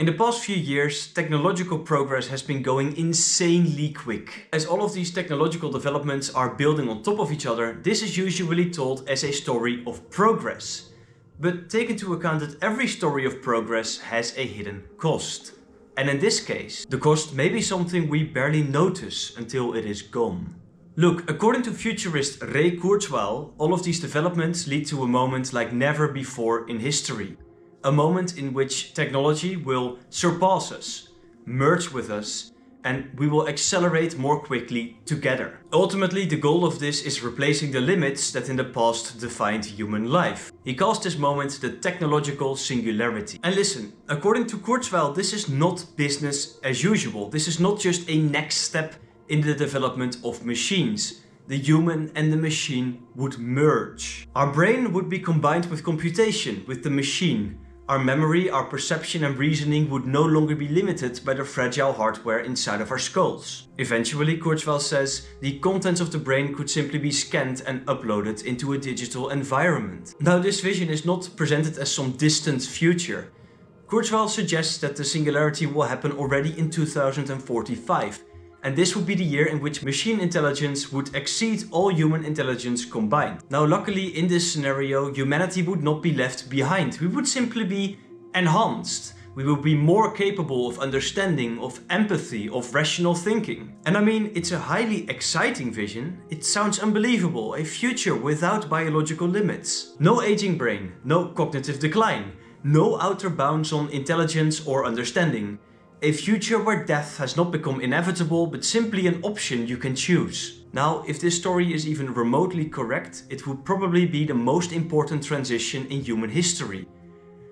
In the past few years, technological progress has been going insanely quick. As all of these technological developments are building on top of each other, this is usually told as a story of progress. But take into account that every story of progress has a hidden cost. And in this case, the cost may be something we barely notice until it is gone. Look, according to futurist Ray Kurzweil, all of these developments lead to a moment like never before in history. A moment in which technology will surpass us, merge with us, and we will accelerate more quickly together. Ultimately, the goal of this is replacing the limits that in the past defined human life. He calls this moment the technological singularity. And listen, according to Kurzweil, this is not business as usual. This is not just a next step in the development of machines. The human and the machine would merge. Our brain would be combined with computation, with the machine. Our memory, our perception and reasoning would no longer be limited by the fragile hardware inside of our skulls. Eventually, Kurzweil says, the contents of the brain could simply be scanned and uploaded into a digital environment. Now, this vision is not presented as some distant future. Kurzweil suggests that the singularity will happen already in 2045. And this would be the year in which machine intelligence would exceed all human intelligence combined. Now, luckily in this scenario, humanity would not be left behind. We would simply be enhanced. We would be more capable of understanding, of empathy, of rational thinking. And I mean, it's a highly exciting vision. It sounds unbelievable, a future without biological limits. No aging brain, no cognitive decline, no outer bounds on intelligence or understanding. A future where death has not become inevitable, but simply an option you can choose. Now, if this story is even remotely correct, it would probably be the most important transition in human history.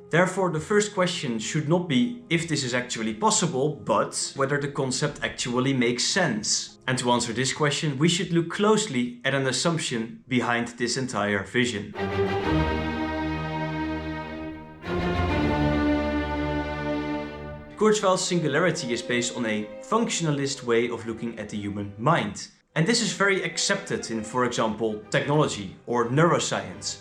Therefore, the first question should not be if this is actually possible, but whether the concept actually makes sense. And to answer this question, we should look closely at an assumption behind this entire vision. Kurzweil's singularity is based on a functionalist way of looking at the human mind. And this is very accepted in, for example, technology or neuroscience.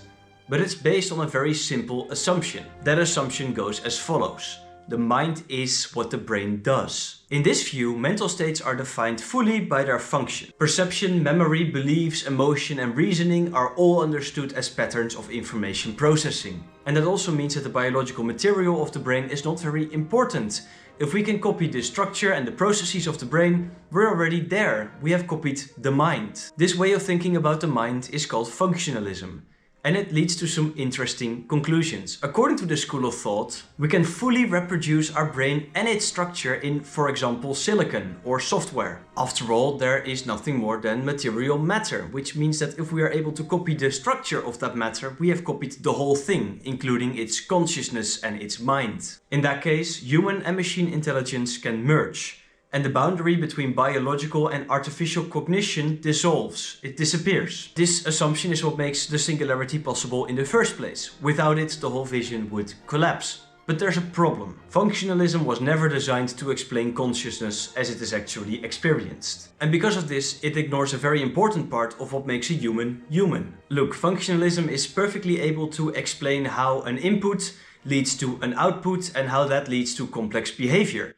But it's based on a very simple assumption. That assumption goes as follows. The mind is what the brain does. In this view, mental states are defined fully by their function. Perception, memory, beliefs, emotion and reasoning are all understood as patterns of information processing. And that also means that the biological material of the brain is not very important. If we can copy the structure and the processes of the brain, we're already there. We have copied the mind. This way of thinking about the mind is called functionalism. And it leads to some interesting conclusions. According to this school of thought, we can fully reproduce our brain and its structure in, for example, silicon or software. After all, there is nothing more than material matter, which means that if we are able to copy the structure of that matter, we have copied the whole thing, including its consciousness and its mind. In that case, human and machine intelligence can merge. And the boundary between biological and artificial cognition dissolves. It disappears. This assumption is what makes the singularity possible in the first place. Without it, the whole vision would collapse. But there's a problem. Functionalism was never designed to explain consciousness as it is actually experienced. And because of this, it ignores a very important part of what makes a human human. Look, functionalism is perfectly able to explain how an input leads to an output and how that leads to complex behavior.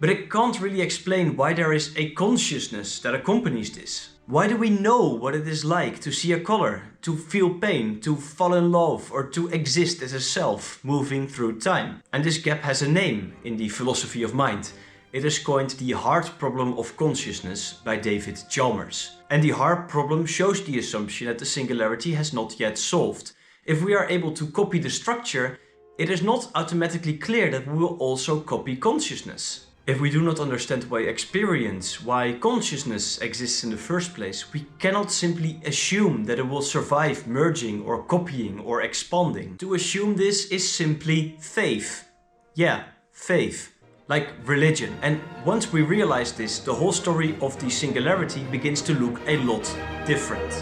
But it can't really explain why there is a consciousness that accompanies this. Why do we know what it is like to see a color, to feel pain, to fall in love, or to exist as a self moving through time? And this gap has a name in the philosophy of mind. It is coined the hard problem of consciousness by David Chalmers. And the hard problem shows the assumption that the singularity has not yet solved. If we are able to copy the structure, it is not automatically clear that we will also copy consciousness. If we do not understand why experience, why consciousness exists in the first place, we cannot simply assume that it will survive merging or copying or expanding. To assume this is simply faith. Yeah, faith. Like religion. And once we realize this, the whole story of the singularity begins to look a lot different.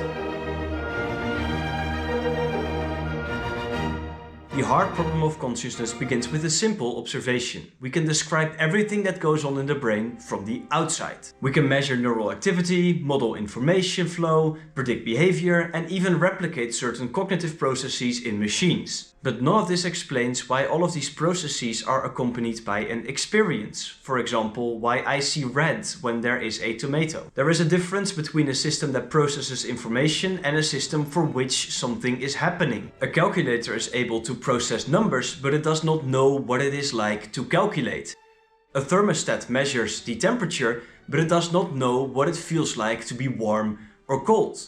The hard problem of consciousness begins with a simple observation. We can describe everything that goes on in the brain from the outside. We can measure neural activity, model information flow, predict behavior, and even replicate certain cognitive processes in machines. But none of this explains why all of these processes are accompanied by an experience. For example, why I see red when there is a tomato. There is a difference between a system that processes information and a system for which something is happening. A calculator is able to process numbers, but it does not know what it is like to calculate. A thermostat measures the temperature, but it does not know what it feels like to be warm or cold.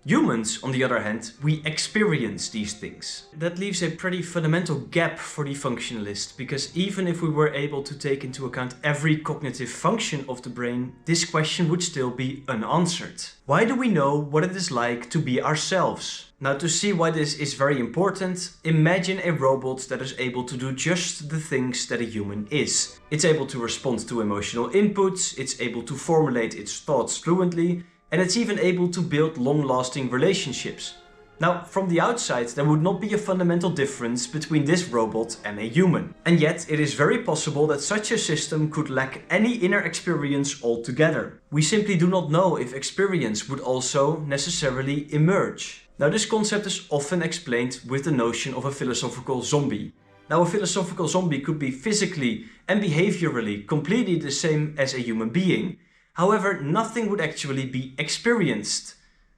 Humans, on the other hand, we experience these things. That leaves a pretty fundamental gap for the functionalist, because even if we were able to take into account every cognitive function of the brain, this question would still be unanswered. Why do we know what it is like to be ourselves? Now, to see why this is very important, imagine a robot that is able to do just the things that a human is. It's able to respond to emotional inputs, it's able to formulate its thoughts fluently, and it's even able to build long-lasting relationships. Now, from the outside, there would not be a fundamental difference between this robot and a human. And yet, it is very possible that such a system could lack any inner experience altogether. We simply do not know if experience would also necessarily emerge. Now, this concept is often explained with the notion of a philosophical zombie. Now, a philosophical zombie could be physically and behaviorally completely the same as a human being. However, nothing would actually be experienced.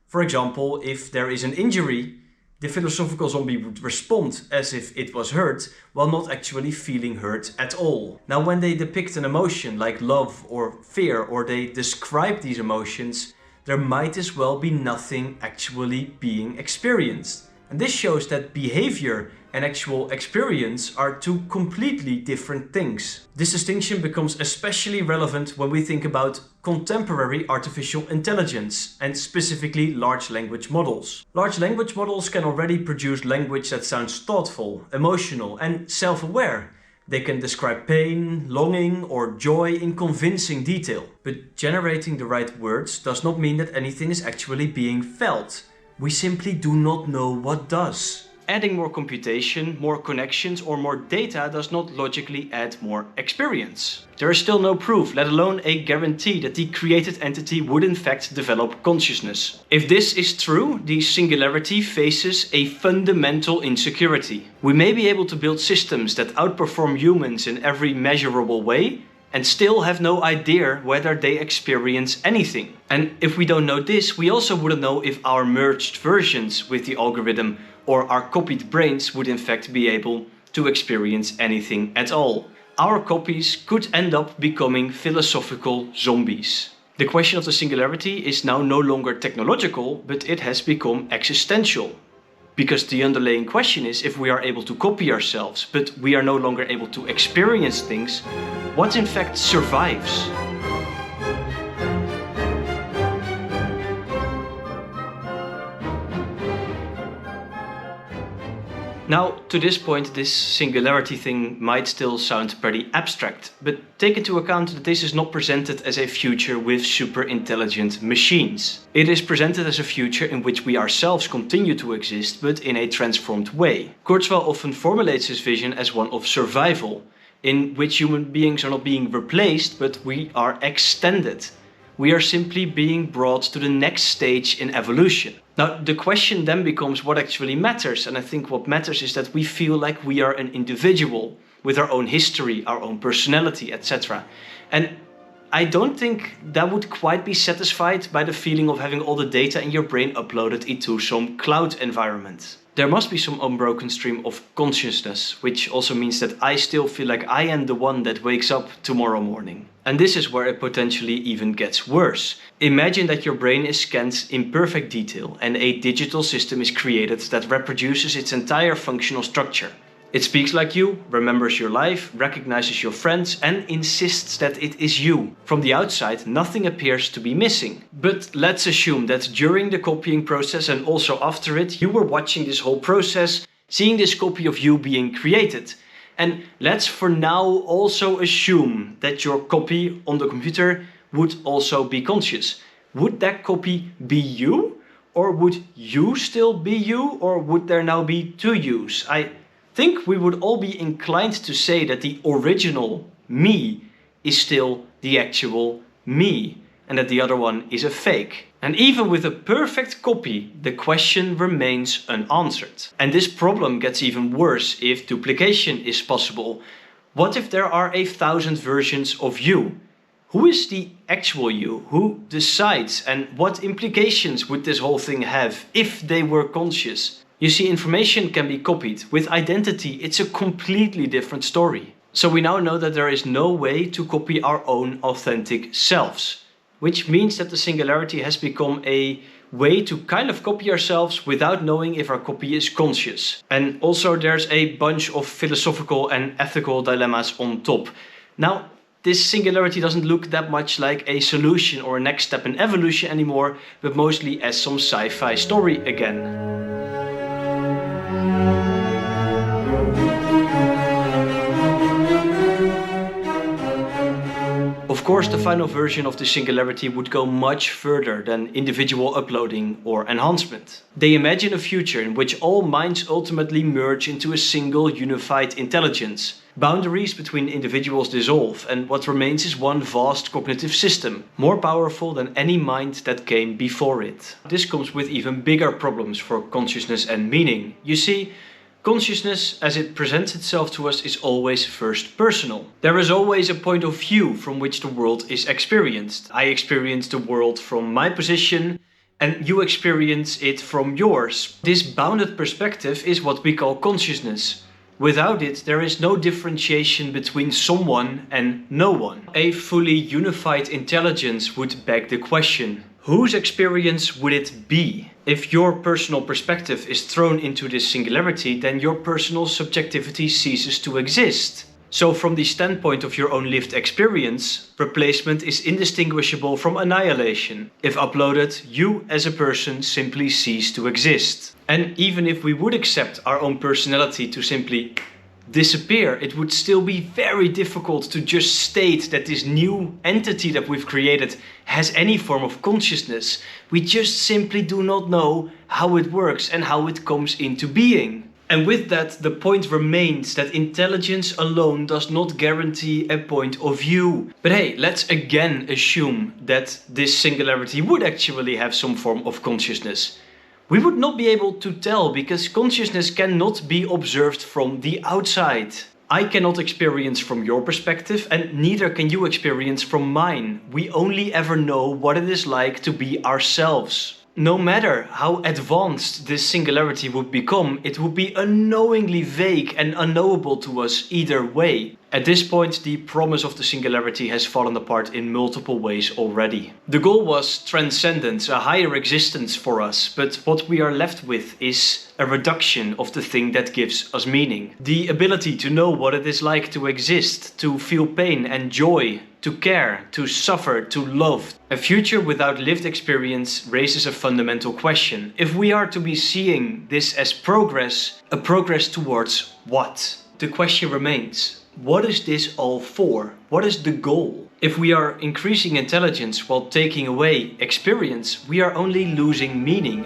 For example, if there is an injury, the philosophical zombie would respond as if it was hurt, while not actually feeling hurt at all. Now, when they depict an emotion like love or fear, or they describe these emotions, there might as well be nothing actually being experienced. And this shows that behavior and actual experience are two completely different things. This distinction becomes especially relevant when we think about contemporary artificial intelligence, and specifically large language models. Large language models can already produce language that sounds thoughtful, emotional, and self-aware. They can describe pain, longing, or joy in convincing detail. But generating the right words does not mean that anything is actually being felt. We simply do not know what does. Adding more computation, more connections, or more data does not logically add more experience. There is still no proof, let alone a guarantee, that the created entity would in fact develop consciousness. If this is true, the Singularity faces a fundamental insecurity. We may be able to build systems that outperform humans in every measurable way, and still have no idea whether they experience anything. And if we don't know this, we also wouldn't know if our merged versions with the algorithm or our copied brains would in fact be able to experience anything at all. Our copies could end up becoming philosophical zombies. The question of the singularity is now no longer technological, but it has become existential. Because the underlying question is, if we are able to copy ourselves, but we are no longer able to experience things, what in fact survives? Now, to this point, this singularity thing might still sound pretty abstract, but take into account that this is not presented as a future with super intelligent machines. It is presented as a future in which we ourselves continue to exist, but in a transformed way. Kurzweil often formulates his vision as one of survival, in which human beings are not being replaced, but we are extended. We are simply being brought to the next stage in evolution. Now, the question then becomes what actually matters, and I think what matters is that we feel like we are an individual with our own history, our own personality, etc. And I don't think that would quite be satisfied by the feeling of having all the data in your brain uploaded into some cloud environment. There must be some unbroken stream of consciousness, which also means that I still feel like I am the one that wakes up tomorrow morning. And this is where it potentially even gets worse. Imagine that your brain is scanned in perfect detail and a digital system is created that reproduces its entire functional structure. It speaks like you, remembers your life, recognizes your friends, and insists that it is you. From the outside, nothing appears to be missing. But let's assume that during the copying process and also after it, you were watching this whole process, seeing this copy of you being created. And let's for now also assume that your copy on the computer would also be conscious. Would that copy be you? Or would you still be you? Or would there now be two yous? think we would all be inclined to say that the original me is still the actual me, and that the other one is a fake. And even with a perfect copy, the question remains unanswered. And this problem gets even worse if duplication is possible. What if there are 1,000 versions of you? Who is the actual you? Who decides? And what implications would this whole thing have if they were conscious? You see, information can be copied. With identity, it's a completely different story. So we now know that there is no way to copy our own authentic selves, which means that the singularity has become a way to kind of copy ourselves without knowing if our copy is conscious. And also there's a bunch of philosophical and ethical dilemmas on top. Now, this singularity doesn't look that much like a solution or a next step in evolution anymore, but mostly as some sci-fi story again. Of course, the final version of the singularity would go much further than individual uploading or enhancement. They imagine a future in which all minds ultimately merge into a single unified intelligence. Boundaries between individuals dissolve, and what remains is one vast cognitive system, more powerful than any mind that came before it. This comes with even bigger problems for consciousness and meaning. You see, consciousness, as it presents itself to us, is always first personal. There is always a point of view from which the world is experienced. I experience the world from my position, and you experience it from yours. This bounded perspective is what we call consciousness. Without it, there is no differentiation between someone and no one. A fully unified intelligence would beg the question, whose experience would it be? If your personal perspective is thrown into this singularity, then your personal subjectivity ceases to exist. So from the standpoint of your own lived experience, replacement is indistinguishable from annihilation. If uploaded, you as a person simply cease to exist. And even if we would accept our own personality to simply disappear, it would still be very difficult to just state that this new entity that we've created has any form of consciousness. We just simply do not know how it works and how it comes into being. And with that, the point remains that intelligence alone does not guarantee a point of view. But hey, let's again assume that this singularity would actually have some form of consciousness. We would not be able to tell because consciousness cannot be observed from the outside. I cannot experience from your perspective, and neither can you experience from mine. We only ever know what it is like to be ourselves. No matter how advanced this singularity would become, it would be unknowingly vague and unknowable to us either way. At this point, the promise of the singularity has fallen apart in multiple ways already. The goal was transcendence, a higher existence for us, but what we are left with is a reduction of the thing that gives us meaning. The ability to know what it is like to exist, to feel pain and joy, to care, to suffer, to love. A future without lived experience raises a fundamental question. If we are to be seeing this as progress, a progress towards what? The question remains. What is this all for? What is the goal? If we are increasing intelligence while taking away experience, we are only losing meaning.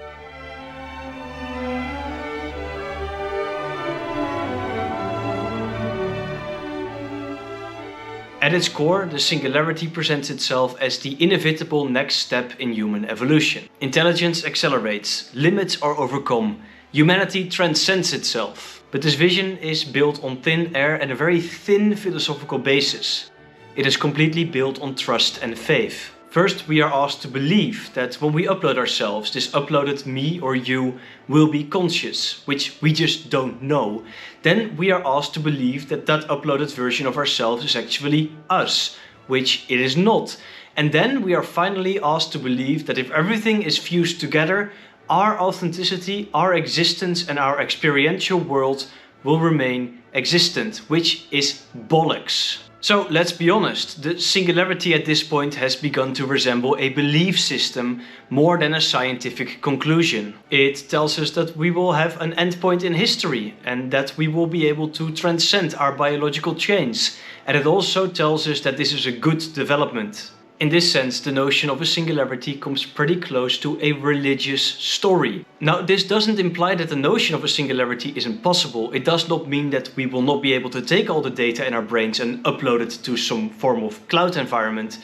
At its core, the singularity presents itself as the inevitable next step in human evolution. Intelligence accelerates, limits are overcome, humanity transcends itself. But this vision is built on thin air and a very thin philosophical basis. It is completely built on trust and faith. First, we are asked to believe that when we upload ourselves, this uploaded me or you will be conscious, which we just don't know. Then we are asked to believe that that uploaded version of ourselves is actually us, which it is not. And then we are finally asked to believe that if everything is fused together, our authenticity, our existence and our experiential world will remain existent, which is bollocks. So let's be honest, the singularity at this point has begun to resemble a belief system more than a scientific conclusion. It tells us that we will have an endpoint in history and that we will be able to transcend our biological chains. And it also tells us that this is a good development. In this sense, the notion of a singularity comes pretty close to a religious story. Now, this doesn't imply that the notion of a singularity is impossible. It does not mean that we will not be able to take all the data in our brains and upload it to some form of cloud environment.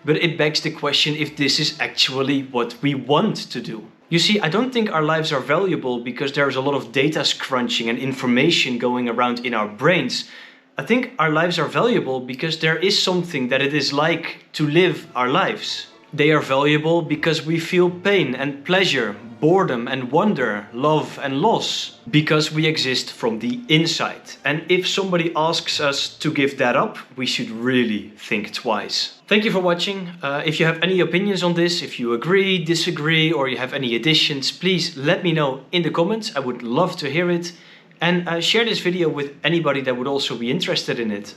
But it begs the question if this is actually what we want to do. You see, I don't think our lives are valuable because there's a lot of data scrunching and information going around in our brains. I think our lives are valuable because there is something that it is like to live our lives. They are valuable because we feel pain and pleasure, boredom and wonder, love and loss, because we exist from the inside. And if somebody asks us to give that up, we should really think twice. Thank you for watching. If you have any opinions on this, if you agree, disagree, or you have any additions, please let me know in the comments. I would love to hear it. And share this video with anybody that would also be interested in it.